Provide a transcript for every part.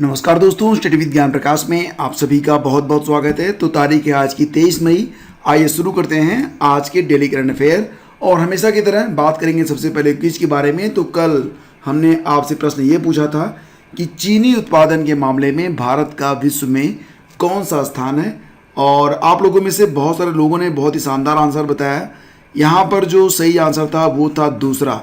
नमस्कार दोस्तों, study with ज्ञान प्रकाश में आप सभी का बहुत बहुत स्वागत है। तो तारीख है आज की 23 मई। आइए शुरू करते हैं आज के डेली करंट अफेयर। और हमेशा की तरह बात करेंगे सबसे पहले क्विज के बारे में। तो कल हमने आपसे प्रश्न ये पूछा था कि चीनी उत्पादन के मामले में भारत का विश्व में कौन सा स्थान है, और आप लोगों में से बहुत सारे लोगों ने बहुत ही शानदार आंसर बताया। यहाँ पर जो सही आंसर था वो था दूसरा।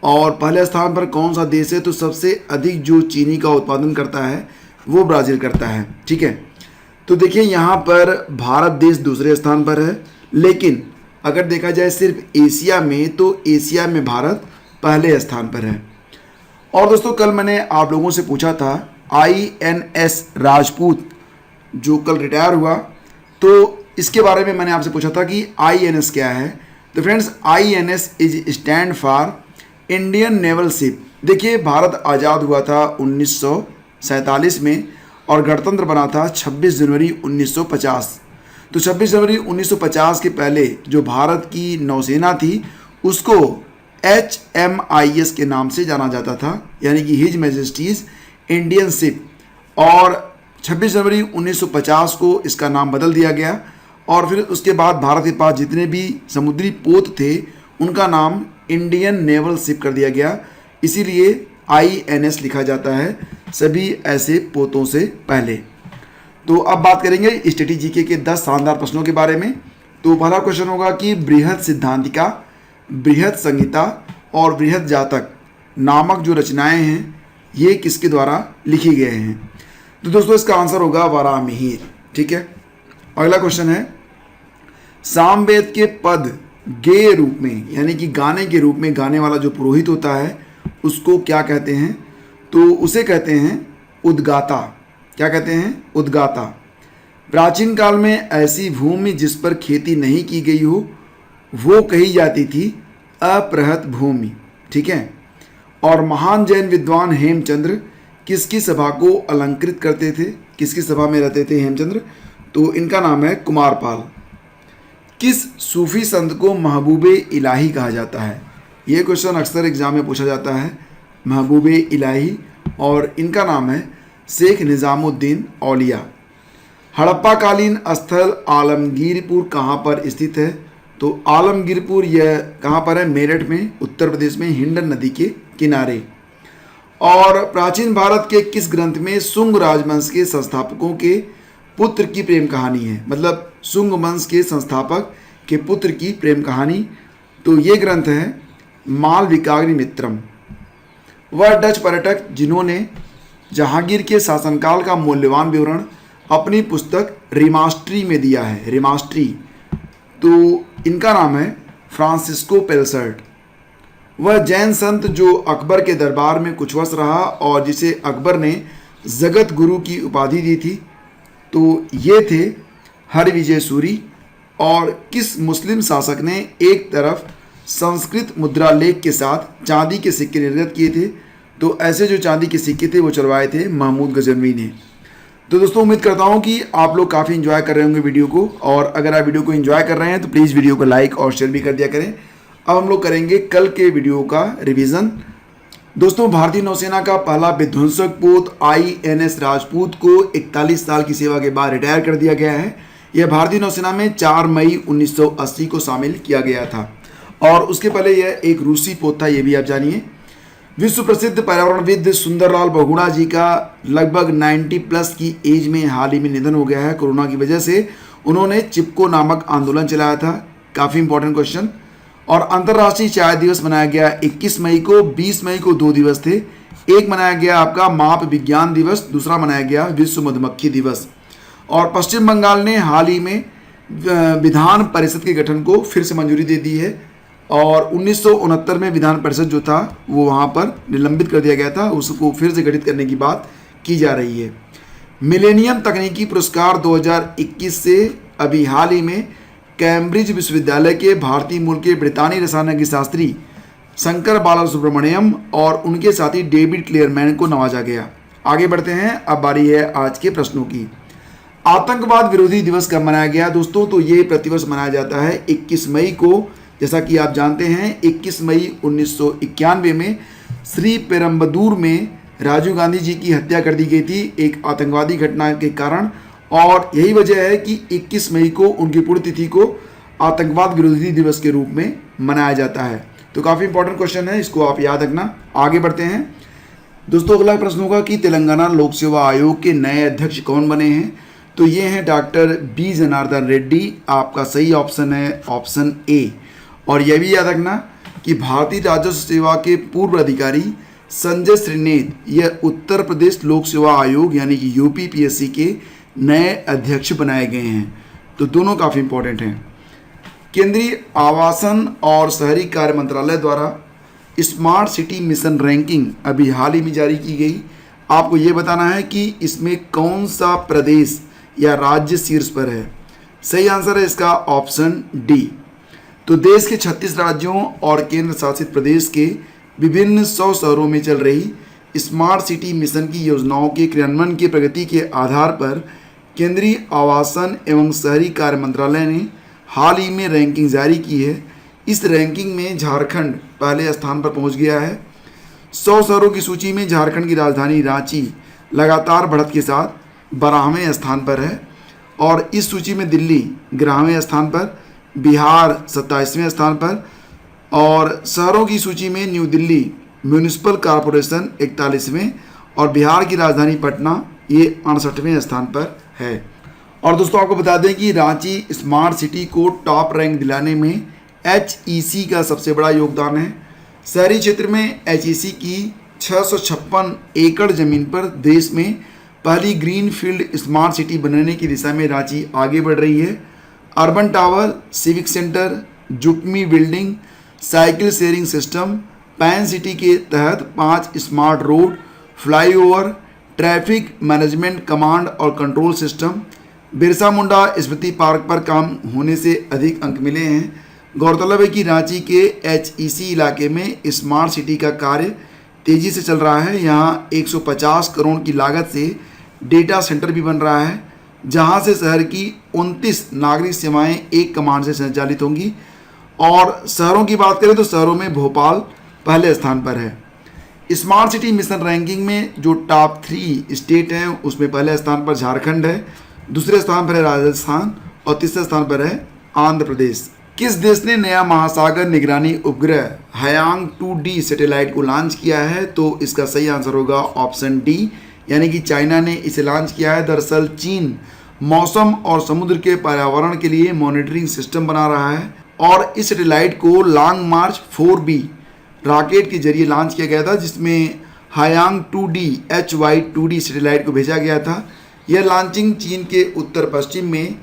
और पहले स्थान पर कौन सा देश है, तो सबसे अधिक जो चीनी का उत्पादन करता है वो ब्राज़ील करता है। ठीक है, तो देखिए यहाँ पर भारत देश दूसरे स्थान पर है, लेकिन अगर देखा जाए सिर्फ एशिया में तो एशिया में भारत पहले स्थान पर है। और दोस्तों कल मैंने आप लोगों से पूछा था INS राजपूत जो कल रिटायर हुआ, तो इसके बारे में मैंने आपसे पूछा था कि INS क्या है। तो friends, INS is stand for Indian naval ship. देखिए भारत आज़ाद हुआ था 1947 में और गणतंत्र बना था 26 जनवरी 1950। तो 26 जनवरी 1950 के पहले जो भारत की नौसेना थी उसको HMIS के नाम से जाना जाता था, यानी कि हिज मैजेस्टीज इंडियन शिप। और 26 जनवरी 1950 को इसका नाम बदल दिया गया, और फिर उसके बाद भारत के पास जितने भी समुद्री पोत थे उनका नाम इंडियन नेवल शिप कर दिया गया। इसीलिए INS लिखा जाता है सभी ऐसे पोतों से पहले। तो अब बात करेंगे स्टडी जीके के 10 शानदार प्रश्नों के बारे में। तो पहला क्वेश्चन होगा कि बृहद सिद्धांतिका, बृहद संहिता और बृहद जातक नामक जो रचनाएं हैं ये किसके द्वारा लिखी गए हैं। तो दोस्तों इसका आंसर होगा वराहमिहिर। ठीक है, अगला क्वेश्चन है सामवेद के पद गेय रूप में, यानी कि गाने के रूप में गाने वाला जो पुरोहित होता है उसको क्या कहते हैं। तो उसे कहते हैं उद्गाता। क्या कहते हैं? उद्गाता। प्राचीन काल में ऐसी भूमि जिस पर खेती नहीं की गई हो वो कही जाती थी अपृहत भूमि। ठीक है, और महान जैन विद्वान हेमचंद्र किसकी सभा को अलंकृत करते थे, किसकी सभा में रहते थे हेमचंद्र? तो इनका नाम है कुमारपाल। किस सूफी संत को महबूबे इलाही कहा जाता है? ये क्वेश्चन अक्सर एग्जाम में पूछा जाता है, महबूबे इलाही, और इनका नाम है शेख निज़ामुद्दीन औलिया। हड़प्पाकालीन स्थल आलमगीरपुर कहाँ पर स्थित है? तो आलमगीरपुर यह कहाँ पर है? मेरठ में, उत्तर प्रदेश में, हिंडन नदी के किनारे। और प्राचीन भारत के किस ग्रंथ में शुंग राजवंश के संस्थापकों के पुत्र की प्रेम कहानी है? मतलब शुंग वंश के संस्थापक के पुत्र की प्रेम कहानी। तो ये ग्रंथ है मालविकाग्निमित्रम। वह डच पर्यटक जिन्होंने जहांगीर के शासनकाल का मूल्यवान विवरण अपनी पुस्तक रिमास्ट्री में दिया है। रिमास्ट्री, तो इनका नाम है फ्रांसिस्को पेलसर्ट। वह जैन संत जो अकबर के दरबार में कुछ वर्ष रहा और जिसे अकबर ने जगत गुरु की उपाधि दी थी, तो ये थे हरविजय सूरी। और किस मुस्लिम शासक ने एक तरफ संस्कृत मुद्रा लेख के साथ चांदी के सिक्के निर्गत किए थे? तो ऐसे जो चांदी के सिक्के थे वो चलवाए थे महमूद गजनवी ने। तो दोस्तों उम्मीद करता हूँ कि आप लोग काफ़ी इन्जॉय कर रहे होंगे वीडियो को, और अगर आप वीडियो को एंजॉय कर रहे हैं तो प्लीज़ वीडियो को लाइक और शेयर भी कर दिया करें। अब हम लोग करेंगे कल के वीडियो का रिवीजन। दोस्तों भारतीय नौसेना का पहला विध्वंसक पोत INS राजपूत को 41 साल की सेवा के बाद रिटायर कर दिया गया है। यह भारतीय नौसेना में 4 मई 1980 को शामिल किया गया था, और उसके पहले यह एक रूसी पोत था, ये भी आप जानिए। विश्व प्रसिद्ध पर्यावरणविद सुंदरलाल बहुगुणा जी का लगभग 90 प्लस की एज में हाल ही में निधन हो गया है कोरोना की वजह से। उन्होंने चिपको नामक आंदोलन चलाया था, काफ़ी इंपॉर्टेंट क्वेश्चन। और अंतर्राष्ट्रीय चाय दिवस मनाया गया 21 मई को। 20 मई को 2 दिवस थे, एक मनाया गया आपका माप विज्ञान दिवस, दूसरा मनाया गया विश्व मधुमक्खी दिवस। और पश्चिम बंगाल ने हाल ही में विधान परिषद के गठन को फिर से मंजूरी दे दी है, और 1969 में विधान परिषद जो था वो वहाँ पर निलंबित कर दिया गया था, उसको फिर से गठित करने की बात की जा रही है। मिलेनियम तकनीकी पुरस्कार 2021 से अभी हाल ही में कैम्ब्रिज विश्वविद्यालय के भारतीय मूल के ब्रितानी रसायन शास्त्री शंकर बालासुब्रमण्यम और उनके साथी डेविड क्लेयरमैन को नवाजा गया। आगे बढ़ते हैं, अब बारी है आज के प्रश्नों की। आतंकवाद विरोधी दिवस कब मनाया गया दोस्तों? तो ये प्रतिवर्ष मनाया जाता है 21 मई को। जैसा कि आप जानते हैं 21 मई 1991 में श्री पेरम्बदूर में राजीव गांधी जी की हत्या कर दी गई थी एक आतंकवादी घटना के कारण, और यही वजह है कि 21 मई को उनकी पुण्यतिथि को आतंकवाद विरोधी दिवस के रूप में मनाया जाता है। तो काफ़ी इंपॉर्टेंट क्वेश्चन है, इसको आप याद रखना। आगे बढ़ते हैं दोस्तों। अगला प्रश्न होगा कि तेलंगाना लोक सेवा आयोग के नए अध्यक्ष कौन बने हैं। तो ये हैं डॉक्टर बी जनार्दन रेड्डी। आपका सही ऑप्शन है ऑप्शन ए। और यह भी याद रखना कि भारतीय राजस्व सेवा के पूर्व अधिकारी संजय श्रीनेत यह उत्तर प्रदेश लोक सेवा आयोग यानी कि यूपीपीएससी के नए अध्यक्ष बनाए गए हैं। तो दोनों काफ़ी इंपॉर्टेंट हैं। केंद्रीय आवासन और शहरी कार्य मंत्रालय द्वारा स्मार्ट सिटी मिशन रैंकिंग अभी हाल ही में जारी की गई। आपको ये बताना है कि इसमें कौन सा प्रदेश या राज्य शीर्ष पर है। सही आंसर है इसका ऑप्शन डी। तो देश के 36 राज्यों और केंद्र शासित प्रदेश के विभिन्न 100 शहरों में चल रही स्मार्ट सिटी मिशन की योजनाओं के क्रियान्वयन की प्रगति के आधार पर केंद्रीय आवासन एवं शहरी कार्य मंत्रालय ने हाल ही में रैंकिंग जारी की है। इस रैंकिंग में झारखंड पहले स्थान पर पहुंच गया है। 100 शहरों की सूची में झारखंड की राजधानी रांची लगातार बढ़त के साथ 12वें स्थान पर है, और इस सूची में दिल्ली 11वें स्थान पर, बिहार 27वें स्थान पर, और शहरों की सूची में न्यू दिल्ली म्यूनिसिपल कॉरपोरेशन 41वें और बिहार की राजधानी पटना ये 68वें स्थान पर है। और दोस्तों आपको बता दें कि रांची स्मार्ट सिटी को टॉप रैंक दिलाने में HEC का सबसे बड़ा योगदान है। शहरी क्षेत्र में HEC की 656 एकड़ ज़मीन पर देश में पहली ग्रीन फील्ड स्मार्ट सिटी बनाने की दिशा में रांची आगे बढ़ रही है। अर्बन टावर, सिविक सेंटर, जुकमी building, cycle sharing system, pan city के तहत 5 smart road, flyover, traffic management command और कंट्रोल सिस्टम, बिरसा मुंडा स्मृति पार्क पर काम होने से अधिक अंक मिले हैं। गौरतलब है कि रांची के HEC इलाके में स्मार्ट सिटी का कार्य तेज़ी से चल रहा है। यहाँ 150 करोड़ की लागत से डेटा सेंटर भी बन रहा है, जहाँ से शहर की 29 नागरिक सेवाएं एक कमांड से संचालित होंगी। और शहरों की बात करें तो शहरों में भोपाल पहले स्थान पर है। स्मार्ट सिटी मिशन रैंकिंग में जो टॉप 3 स्टेट हैं उसमें पहले स्थान पर झारखंड है, दूसरे स्थान पर है राजस्थान और तीसरे स्थान पर है आंध्र प्रदेश। किस देश ने नया महासागर निगरानी उपग्रह हायांग 2D सैटेलाइट को लॉन्च किया है। तो इसका सही आंसर होगा ऑप्शन डी, यानी कि चाइना ने इसे लॉन्च किया है। दरअसल चीन मौसम और समुद्र के पर्यावरण के लिए मॉनिटरिंग सिस्टम बना रहा है, और इस सैटेलाइट को लॉन्ग मार्च 4B रॉकेट के जरिए लॉन्च किया गया था, जिसमें हायांग 2D HY2D सैटेलाइट को भेजा गया था। यह लॉन्चिंग चीन के उत्तर पश्चिम में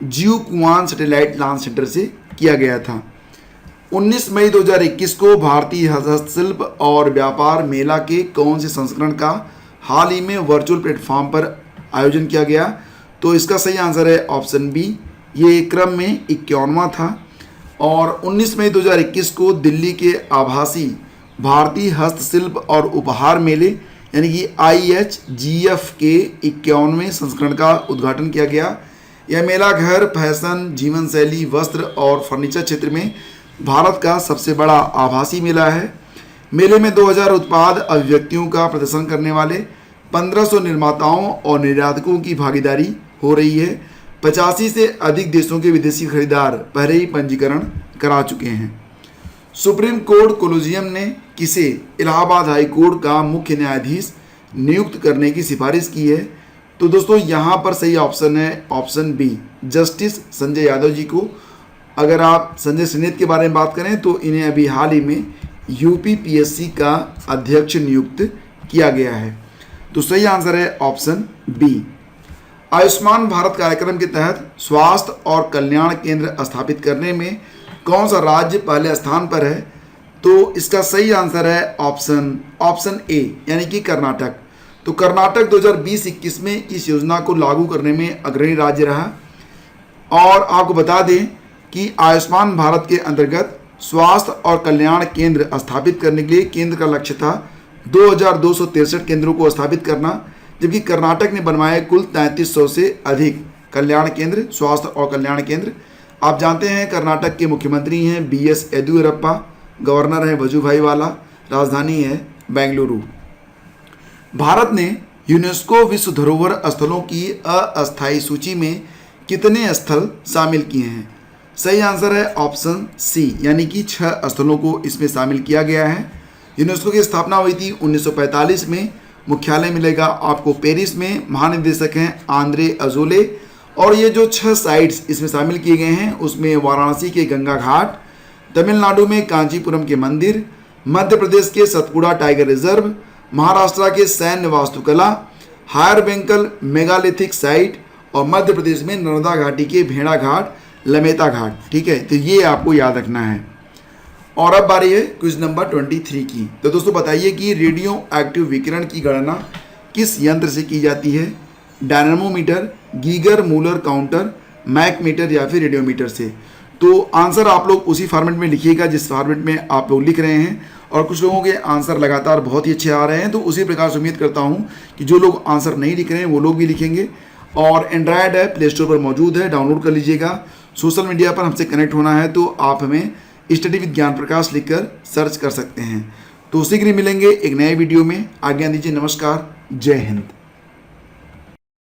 जियोकुआन सैटेलाइट लॉन्च सेंटर से किया गया था। 19 मई 2021 को भारतीय हस्तशिल्प और व्यापार मेला के कौन से संस्करण का हाल ही में वर्चुअल प्लेटफॉर्म पर आयोजन किया गया। तो इसका सही आंसर है ऑप्शन बी। ये क्रम में 51वां था, और 19 मई 2021 को दिल्ली के आभासी भारतीय हस्तशिल्प और उपहार मेले यानी कि IHGF के 51वें संस्करण का उद्घाटन किया गया। यह मेला घर, फैशन, जीवन शैली, वस्त्र और फर्नीचर क्षेत्र में भारत का सबसे बड़ा आभासी मेला है। मेले में 2000 उत्पाद अभिव्यक्तियों का प्रदर्शन करने वाले 1500 निर्माताओं और निर्यातकों की भागीदारी हो रही है। 85 से अधिक देशों के विदेशी खरीदार पहले ही पंजीकरण करा चुके हैं। सुप्रीम कोर्ट कोलिजियम ने किसे इलाहाबाद हाई कोर्ट का मुख्य न्यायाधीश नियुक्त करने की सिफारिश की है। तो दोस्तों यहाँ पर सही ऑप्शन है option B, justice Sanjay Yadav ji को। अगर आप संजय श्रीनेत के बारे में बात करें तो इन्हें अभी हाल ही में यूपीपीएससी का अध्यक्ष नियुक्त किया गया है। तो सही आंसर है ऑप्शन बी। आयुष्मान भारत कार्यक्रम के तहत स्वास्थ्य और कल्याण केंद्र स्थापित करने में कौन सा राज्य पहले स्थान पर है। तो इसका सही आंसर है ऑप्शन ए, यानी कि कर्नाटक। तो कर्नाटक 2020-21 में इस योजना को लागू करने में अग्रणी राज्य रहा। और आपको बता दें कि आयुष्मान भारत के अंतर्गत स्वास्थ्य और कल्याण केंद्र स्थापित करने के लिए केंद्र का लक्ष्य था 2263 केंद्रों को स्थापित करना, जबकि कर्नाटक ने बनवाए कुल 3300 से अधिक कल्याण केंद्र, स्वास्थ्य और कल्याण केंद्र। आप जानते हैं कर्नाटक के मुख्यमंत्री हैं BS येदियुरप्पा, गवर्नर हैं वजुभाई वाला, राजधानी है बेंगलुरु। भारत ने यूनेस्को विश्व धरोहर स्थलों की अस्थायी सूची में कितने स्थल शामिल किए हैं? सही आंसर है ऑप्शन सी, यानी कि 6 स्थलों को इसमें शामिल किया गया है। यूनेस्को की स्थापना हुई थी 1945 में। मुख्यालय मिलेगा आपको पेरिस में। महानिदेशक हैं आंद्रे अजोले। और ये जो 6 साइट्स इसमें शामिल किए गए हैं उसमें वाराणसी के गंगा घाट, तमिलनाडु में कांचीपुरम के मंदिर, मध्य प्रदेश के सतपुड़ा टाइगर रिजर्व, महाराष्ट्र के सैन्य वास्तुकला, हायर बेंकल मेगालिथिक साइट और मध्य प्रदेश में नर्मदा घाटी के भेड़ा घाट, लमेता घाट। ठीक है, तो ये आपको याद रखना है। और अब बारी है क्विज नंबर 23 की। तो दोस्तों बताइए कि रेडियो एक्टिव विकिरण की गणना किस यंत्र से की जाती है? Dynamometer, Geiger Muller counter, Mach meter या फिर रेडियोमीटर से? तो आंसर आप लोग उसी फॉर्मेट में लिखिएगा जिस फॉर्मेट में आप लोग लिख रहे हैं। और कुछ लोगों के आंसर लगातार बहुत ही अच्छे आ रहे हैं, तो उसी प्रकार से उम्मीद करता हूं कि जो लोग आंसर नहीं लिख रहे हैं वो लोग भी लिखेंगे। और एंड्रॉयड ऐप प्ले स्टोर पर मौजूद है, डाउनलोड कर लीजिएगा। सोशल मीडिया पर हमसे कनेक्ट होना है तो आप हमें स्टडी विद ज्ञान प्रकाश लिखकर सर्च कर सकते हैं। तो शीघ्र मिलेंगे एक नए वीडियो में। आज्ञा दीजिए, नमस्कार, जय हिंद।